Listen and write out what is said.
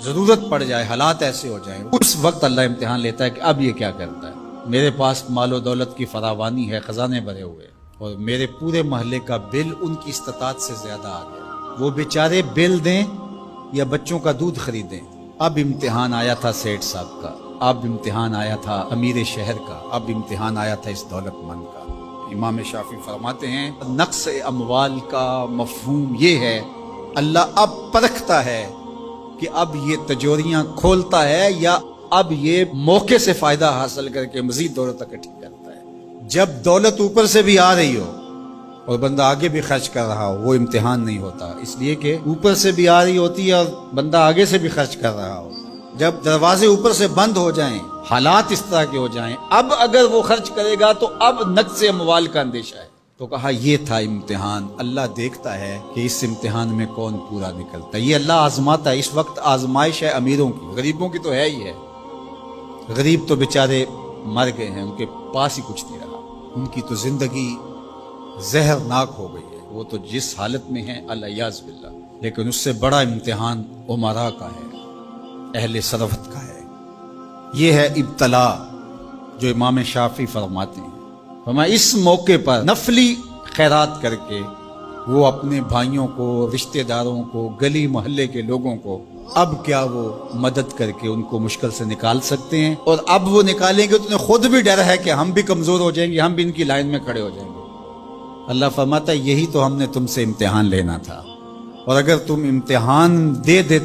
ضرورت پڑ جائے، حالات ایسے ہو جائیں، اس وقت اللہ امتحان لیتا ہے کہ اب یہ کیا کرتا ہے۔ میرے پاس مال و دولت کی فراوانی ہے، خزانے بھرے ہوئے، اور میرے پورے محلے کا بل ان کی استطاعت سے زیادہ آ گیا، وہ بیچارے بل دیں یا بچوں کا دودھ خریدیں۔ اب امتحان آیا تھا سیٹھ صاحب کا، اب امتحان آیا تھا امیر شہر کا، اب امتحان آیا تھا اس دولت مند کا۔ امام شافعی فرماتے ہیں نقص اموال کا مفہوم یہ ہے، اللہ اب پرکھتا ہے کہ اب یہ تجوریاں کھولتا ہے یا اب یہ موقع سے فائدہ حاصل کر کے مزید دولت اکٹھی کرتا ہے۔ جب دولت اوپر سے بھی آ رہی ہو اور بندہ آگے بھی خرچ کر رہا ہو، وہ امتحان نہیں ہوتا، اس لیے کہ اوپر سے بھی آ رہی ہوتی ہے اور بندہ آگے سے بھی خرچ کر رہا ہو۔ جب دروازے اوپر سے بند ہو جائیں، حالات اس طرح کے ہو جائیں، اب اگر وہ خرچ کرے گا تو اب نقص اموال کا اندیشہ ہے۔ تو کہا یہ تھا امتحان، اللہ دیکھتا ہے کہ اس امتحان میں کون پورا نکلتا ہے، یہ اللہ آزماتا ہے۔ اس وقت آزمائش ہے امیروں کی، غریبوں کی تو ہے ہی ہے۔ غریب تو بیچارے مر گئے ہیں، ان کے پاس ہی کچھ نہیں رہا، ان کی تو زندگی زہرناک ہو گئی ہے، وہ تو جس حالت میں ہیں الیاذ باللہ۔ لیکن اس سے بڑا امتحان امراء کا ہے، اہل ثروت کا ہے۔ یہ ہے ابتلا جو امام شافعی فرماتے ہیں۔ فرمایا اس موقع پر نفلی خیرات کر کے وہ اپنے بھائیوں کو، رشتہ داروں کو، گلی محلے کے لوگوں کو اب کیا وہ مدد کر کے ان کو مشکل سے نکال سکتے ہیں، اور اب وہ نکالیں گے تو انہیں خود بھی ڈر ہے کہ ہم بھی کمزور ہو جائیں گے، ہم بھی ان کی لائن میں کھڑے ہو جائیں گے۔ اللہ فرماتا ہے یہی تو ہم نے تم سے امتحان لینا تھا، اور اگر تم امتحان دے